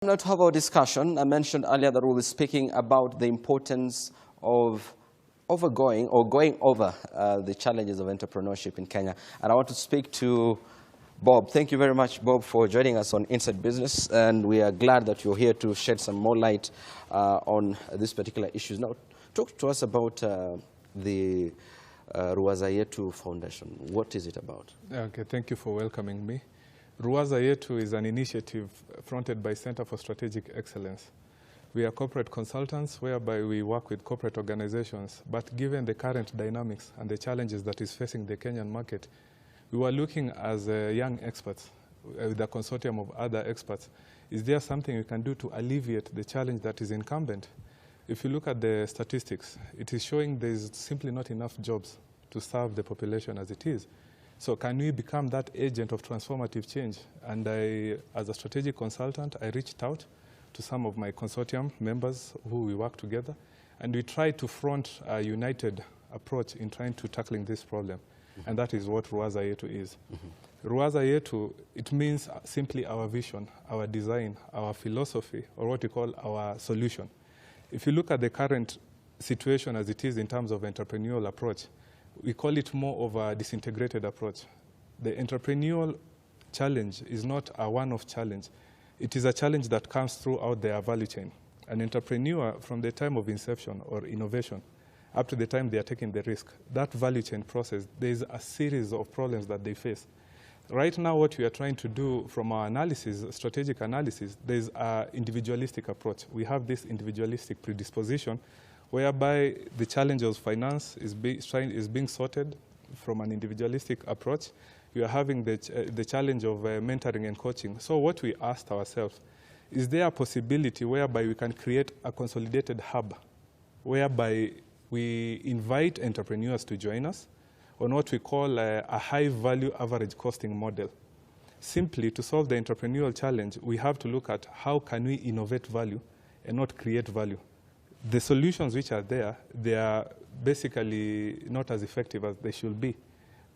Now to have our discussion, I mentioned earlier that we'll be speaking about the importance of going over the challenges of entrepreneurship in Kenya. And I want to speak to Bob. Thank you very much, Bob, for joining us on Inside Business. And we are glad that you're here to shed some more light on these particular issues. Now, talk to us about the Ruwaza Yetu Foundation. What is it about? Okay, thank you for welcoming me. Ruwaza Yetu is an initiative fronted by Center for Strategic Excellence. We are corporate consultants whereby we work with corporate organizations, but given the current dynamics and the challenges that is facing the Kenyan market, we were looking as young experts with a consortium of other experts. Is there something we can do to alleviate the challenge that is incumbent? If you look at the statistics, it is showing there is simply not enough jobs to serve the population as it is. So can we become that agent of transformative change? And I, as a strategic consultant, I reached out to some of my consortium members who we work together, and we tried to front a united approach in trying to tackling this problem. Mm-hmm. And that is what Ruwaza Yetu is. Mm-hmm. Ruwaza Yetu, it means simply our vision, our design, our philosophy, or what we call our solution. If you look at the current situation as it is in terms of entrepreneurial approach, we call it more of a disintegrated approach. The entrepreneurial challenge is not a one-off challenge. It is a challenge that comes throughout their value chain. An entrepreneur, from the time of inception or innovation up to the time they are taking the risk, that value chain process, there is a series of problems that they face. Right now, what we are trying to do from our analysis, strategic analysis, there is an individualistic approach. We have this individualistic predisposition whereby the challenge of finance is being sorted from an individualistic approach. We are having the challenge of mentoring and coaching. So what we asked ourselves, is there a possibility whereby we can create a consolidated hub, whereby we invite entrepreneurs to join us on what we call a high-value average costing model? Simply, to solve the entrepreneurial challenge, we have to look at how can we innovate value and not create value. The solutions which are there, they are basically not as effective as they should be.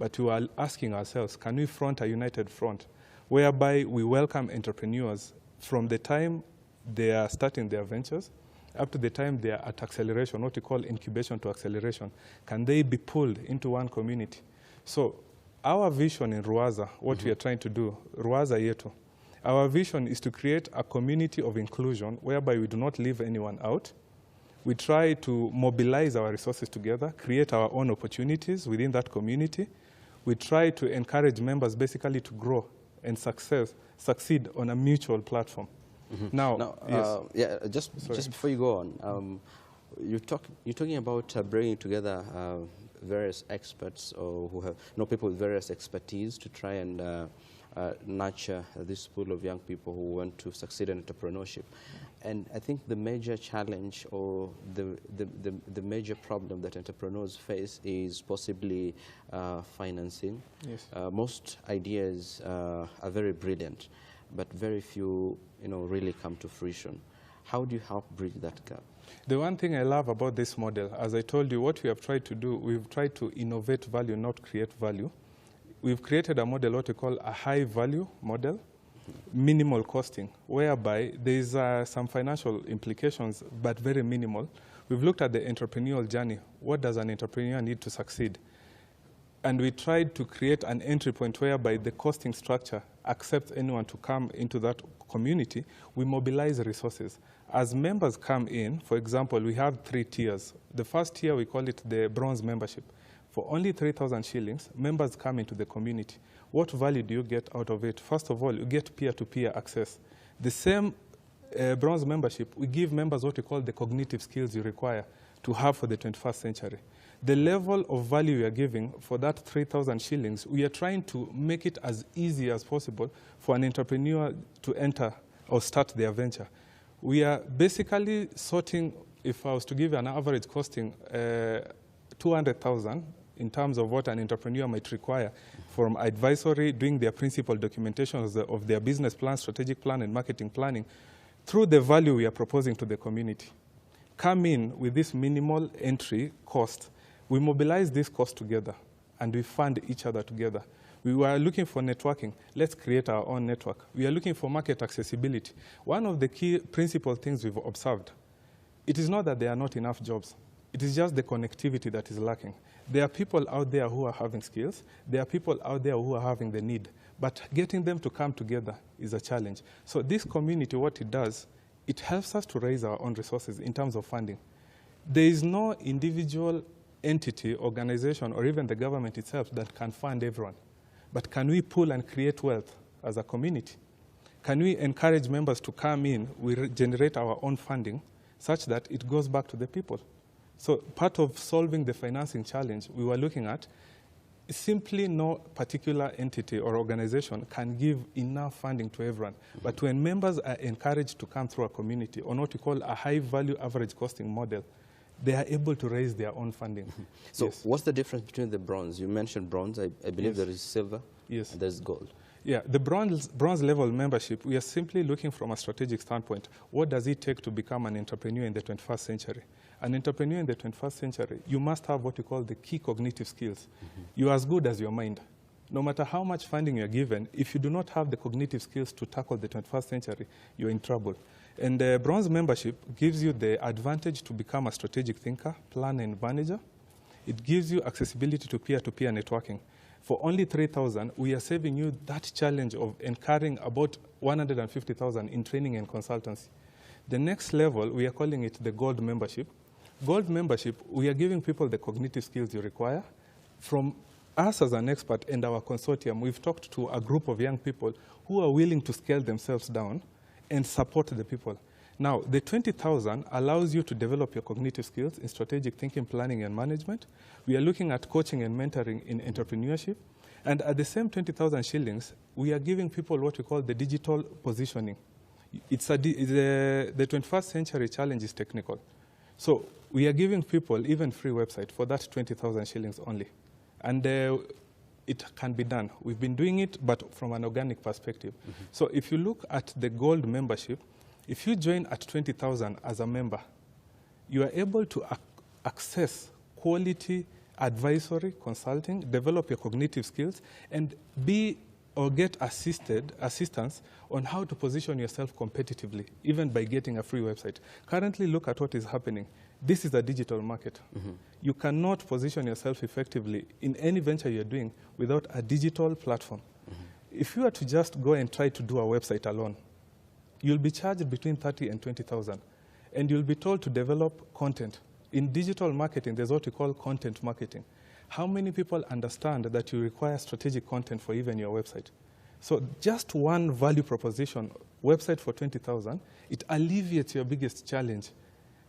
But we are asking ourselves, can we front a united front whereby we welcome entrepreneurs from the time they are starting their ventures up to the time they are at acceleration, what we call incubation to acceleration? Can they be pulled into one community? So our vision in Ruwaza, what we are trying to do, Ruwaza Yetu, our vision is to create a community of inclusion whereby we do not leave anyone out. We try to mobilize our resources together, create our own opportunities within that community. We try to encourage members basically to grow and succeed on a mutual platform. Mm-hmm. Now yes. Just before you go on, you're talking about bringing together various experts or who have people with various expertise to try and nurture this pool of young people who want to succeed in entrepreneurship. And I think the major challenge or the major problem that entrepreneurs face is possibly financing. Yes. Most ideas are very brilliant, but very few really come to fruition. How do you help bridge that gap? The one thing I love about this model, as I told you, what we have tried to do, we've tried to innovate value, not create value. We've created a model, what we call a high-value model, minimal costing, whereby there's some financial implications, but very minimal. We've looked at the entrepreneurial journey. What does an entrepreneur need to succeed? And we tried to create an entry point whereby the costing structure accepts anyone to come into that community. We mobilize resources. As members come in, for example, we have 3 tiers. The first tier, we call it the bronze membership. For only 3,000 shillings, members come into the community. What value do you get out of it? First of all, you get peer-to-peer access. The same bronze membership, we give members what we call the cognitive skills you require to have for the 21st century. The level of value we are giving for that 3,000 shillings, we are trying to make it as easy as possible for an entrepreneur to enter or start their venture. We are basically sorting, if I was to give an average costing, 200,000 in terms of what an entrepreneur might require from advisory, doing their principal documentation of their business plan, strategic plan, and marketing planning, through the value we are proposing to the community. Come in with this minimal entry cost. We mobilize this cost together, and we fund each other together. We were looking for networking. Let's create our own network. We are looking for market accessibility. One of the key principal things we've observed, it is not that there are not enough jobs. It is just the connectivity that is lacking. There are people out there who are having skills. There are people out there who are having the need. But getting them to come together is a challenge. So this community, what it does, it helps us to raise our own resources in terms of funding. There is no individual entity, organization, or even the government itself that can fund everyone. But can we pull and create wealth as a community? Can we encourage members to come in, we generate our own funding such that it goes back to the people? So part of solving the financing challenge we were looking at, simply no particular entity or organization can give enough funding to everyone. But when members are encouraged to come through a community on what we call a high value average costing model, they are able to raise their own funding. So what's the difference between the bronze? You mentioned bronze. I believe there is silver and there's gold. Yeah, the bronze level membership, we are simply looking from a strategic standpoint. What does it take to become an entrepreneur in the 21st century? An entrepreneur in the 21st century, you must have what we call the key cognitive skills. You're as good as your mind. No matter how much funding you're given, if you do not have the cognitive skills to tackle the 21st century, you're in trouble. And the bronze membership gives you the advantage to become a strategic thinker, planner, and manager. It gives you accessibility to peer-to-peer networking. For only 3,000, we are saving you that challenge of incurring about 150,000 in training and consultancy. The next level, we are calling it the gold membership. Gold membership, we are giving people the cognitive skills you require. From us as an expert and our consortium, we've talked to a group of young people who are willing to scale themselves down and support the people. Now, the 20,000 allows you to develop your cognitive skills in strategic thinking, planning, and management. We are looking at coaching and mentoring in entrepreneurship. And at the same 20,000 shillings, we are giving people what we call the digital positioning. The 21st century challenge is technical. So we are giving people even free website for that 20,000 shillings only. And it can be done. We've been doing it, but from an organic perspective. So if you look at the gold membership, if you join at 20,000 as a member, you are able to access quality advisory, consulting, develop your cognitive skills, and get assistance on how to position yourself competitively, even by getting a free website. Currently, look at what is happening. This is a digital market. You cannot position yourself effectively in any venture you're doing without a digital platform. If you are to just go and try to do a website alone, you'll be charged between 30 and 20,000, and you'll be told to develop content. In digital marketing, there's what we call content marketing. How many people understand that you require strategic content for even your website? So just one value proposition, website for 20,000, it alleviates your biggest challenge.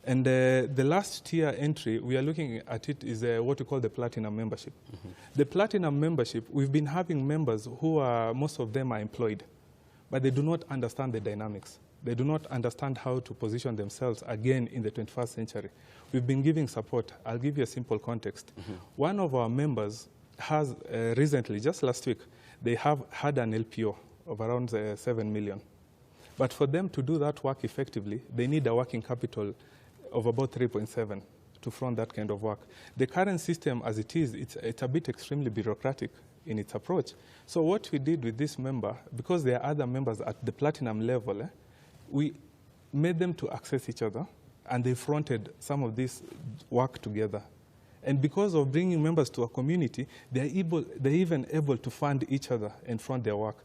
And the last tier entry, we are looking at it, is what we call the platinum membership. The platinum membership, we've been having members who are, most of them are employed, but they do not understand the dynamics. They do not understand how to position themselves again in the 21st century. We've been giving support. I'll give you a simple context. One of our members has recently, just last week, they have had an LPO of around 7 million. But for them to do that work effectively, they need a working capital of about 3.7 to front that kind of work. The current system as it is, it's a bit extremely bureaucratic in its approach. So what we did with this member, because there are other members at the platinum level, we made them to access each other, and they fronted some of this work together. And because of bringing members to a community, they're even able to fund each other and front their work.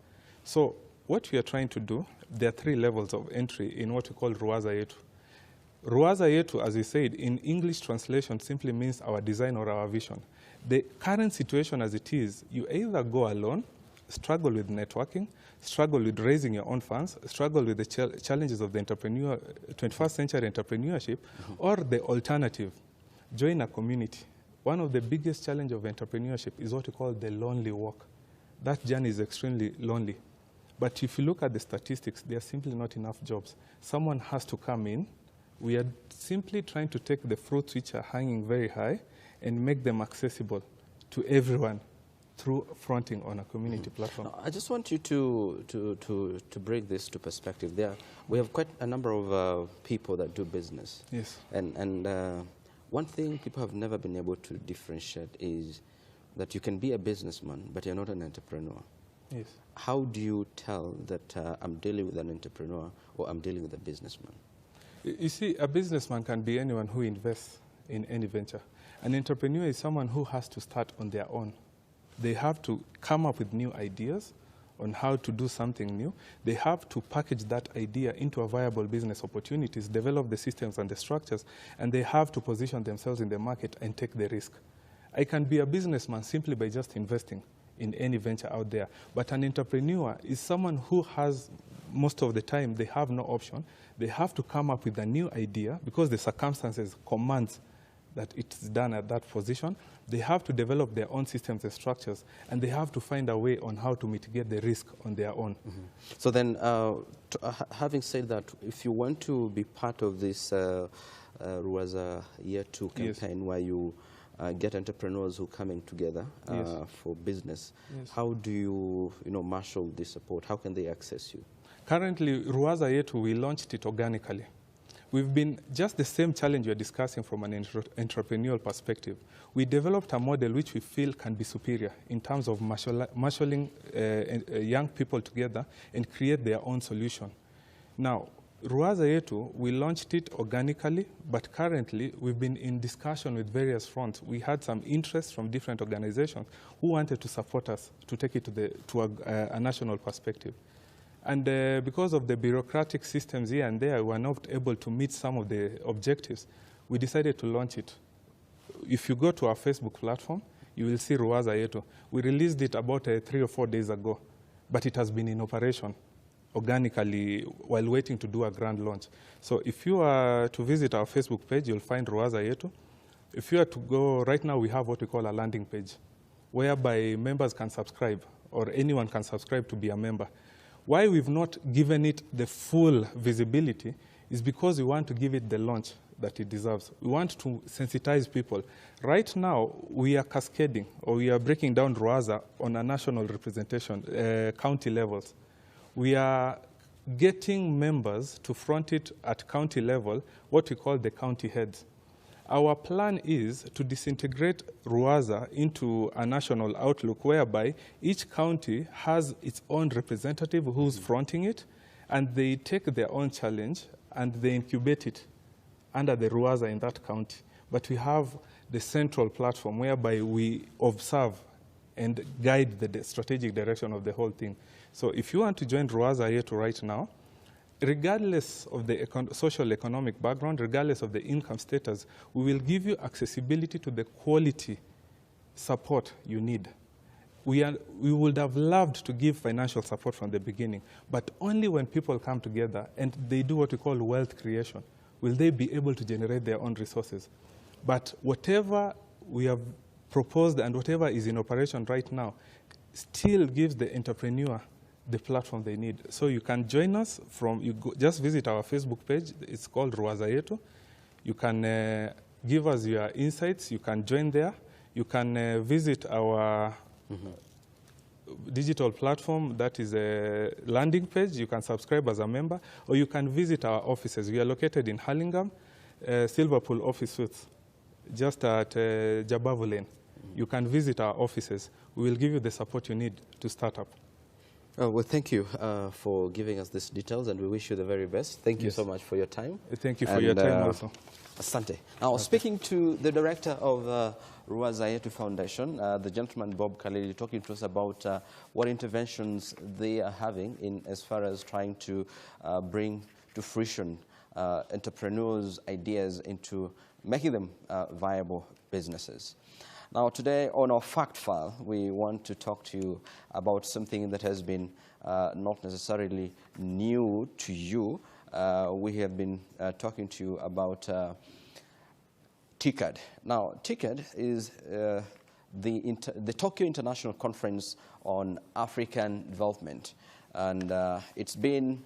So what we are trying to do, there are 3 levels of entry in what we call Ruwaza Yetu. Ruwaza Yetu, as we said, in English translation simply means our design or our vision. The current situation as it is, you either go alone, struggle with networking, struggle with raising your own funds, struggle with the challenges of the 21st century entrepreneurship, or the alternative, join a community. One of the biggest challenges of entrepreneurship is what we call the lonely walk. That journey is extremely lonely. But if you look at the statistics, there are simply not enough jobs. Someone has to come in. We are simply trying to take the fruits which are hanging very high and make them accessible to everyone through fronting on a community platform. Now, I just want you to bring this to perspective. We have quite a number of people that do business. Yes. And one thing people have never been able to differentiate is that you can be a businessman, but you're not an entrepreneur. Yes. How do you tell that I'm dealing with an entrepreneur or I'm dealing with a businessman? You see, a businessman can be anyone who invests in any venture. An entrepreneur is someone who has to start on their own. They have to come up with new ideas on how to do something new. They have to package that idea into a viable business opportunities, develop the systems and the structures, and they have to position themselves in the market and take the risk. I can be a businessman simply by just investing in any venture out there, but an entrepreneur is someone who has, most of the time, they have no option. They have to come up with a new idea because the circumstances commands that it's done at that position. They have to develop their own systems and structures, and they have to find a way on how to mitigate the risk on their own. Mm-hmm. So then, having said that, if you want to be part of this Ruwaza Yetu campaign, yes, where you get entrepreneurs who are coming together yes, for business, yes, how do you, marshal this support? How can they access you? Currently, Ruwaza Yetu, we launched it organically. We've been just the same challenge you're discussing from an entrepreneurial perspective. We developed a model which we feel can be superior in terms of marshalling young people together and create their own solution. Now, Ruwaza Yetu, we launched it organically, but currently we've been in discussion with various fronts. We had some interest from different organizations who wanted to support us to take it to a national perspective. And because of the bureaucratic systems here and there, we were not able to meet some of the objectives. We decided to launch it. If you go to our Facebook platform, you will see Ruwaza Yetu. We released it about 3 or 4 days ago, but it has been in operation organically while waiting to do a grand launch. So if you are to visit our Facebook page, you'll find Ruwaza Yetu. If you are to go, right now we have what we call a landing page, whereby members can subscribe, or anyone can subscribe to be a member. Why we've not given it the full visibility is because we want to give it the launch that it deserves. We want to sensitize people. Right now, we are cascading, or we are breaking down Ruwaza on a national representation, county levels. We are getting members to front it at county level, what we call the county heads. Our plan is to disintegrate Ruwaza into a national outlook whereby each county has its own representative who's fronting it, and they take their own challenge and they incubate it under the Ruwaza in that county. But we have the central platform whereby we observe and guide the strategic direction of the whole thing. So if you want to join Ruwaza Yetu right now, regardless of the social economic background, regardless of the income status, we will give you accessibility to the quality support you need. We would have loved to give financial support from the beginning, but only when people come together and they do what we call wealth creation will they be able to generate their own resources. But whatever we have proposed and whatever is in operation right now still gives the entrepreneur the platform they need. So you can join us just visit our Facebook page. It's called Ruwaza Yetu. You can give us your insights. You can join there. You can visit our digital platform. That is a landing page. You can subscribe as a member, or you can visit our offices. We are located in Hurlingham, Silverpool office suites, just at Jabavu Lane. You can visit our offices. We will give you the support you need to start up. Well, thank you for giving us these details, and we wish you the very best. Thank you so much for your time. Thank you for your time also. Asante. Now, speaking to the director of Ruwaza Yetu Foundation, the gentleman Bob Khalili, talking to us about what interventions they are having in as far as trying to bring to fruition entrepreneurs' ideas into making them viable businesses. Now, today on our fact file, we want to talk to you about something that has been not necessarily new to you. We have been talking to you about TICAD. Now, TICAD is the Tokyo International Conference on African Development, and it's been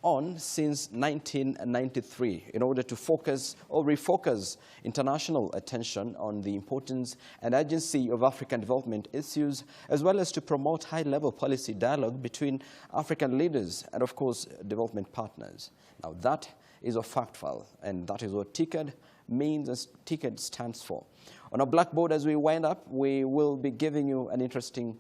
on since 1993 in order to focus or refocus international attention on the importance and urgency of African development issues, as well as to promote high-level policy dialogue between African leaders and, of course, development partners. Now, that is a fact file, and that is what TICAD means, as TICAD stands for. On our blackboard, as we wind up, we will be giving you an interesting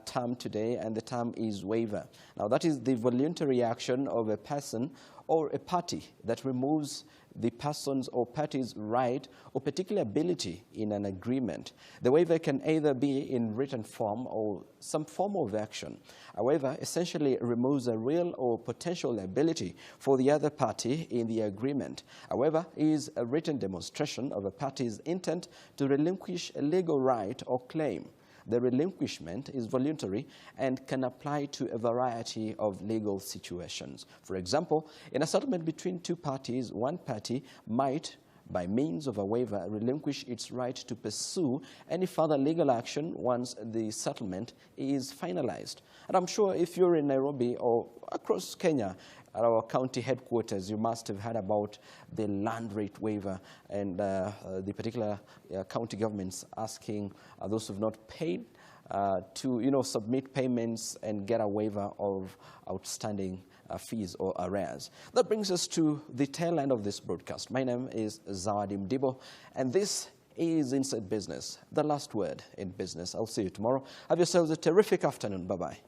term today, and the term is waiver. Now, that is the voluntary action of a person or a party that removes the person's or party's right or particular ability in an agreement. The waiver can either be in written form or some form of action. However, essentially removes a real or potential ability for the other party in the agreement. However, is a written demonstration of a party's intent to relinquish a legal right or claim. The relinquishment is voluntary and can apply to a variety of legal situations. For example, in a settlement between two parties, one party might, by means of a waiver, relinquish its right to pursue any further legal action once the settlement is finalized. And I'm sure if you're in Nairobi or across Kenya, at our county headquarters, you must have heard about the land rate waiver and the particular county governments asking those who have not paid to, submit payments and get a waiver of outstanding fees or arrears. That brings us to the tail end of this broadcast. My name is Zawadi Mdibo, and this is Inside Business, the last word in business. I'll see you tomorrow. Have yourselves a terrific afternoon. Bye-bye.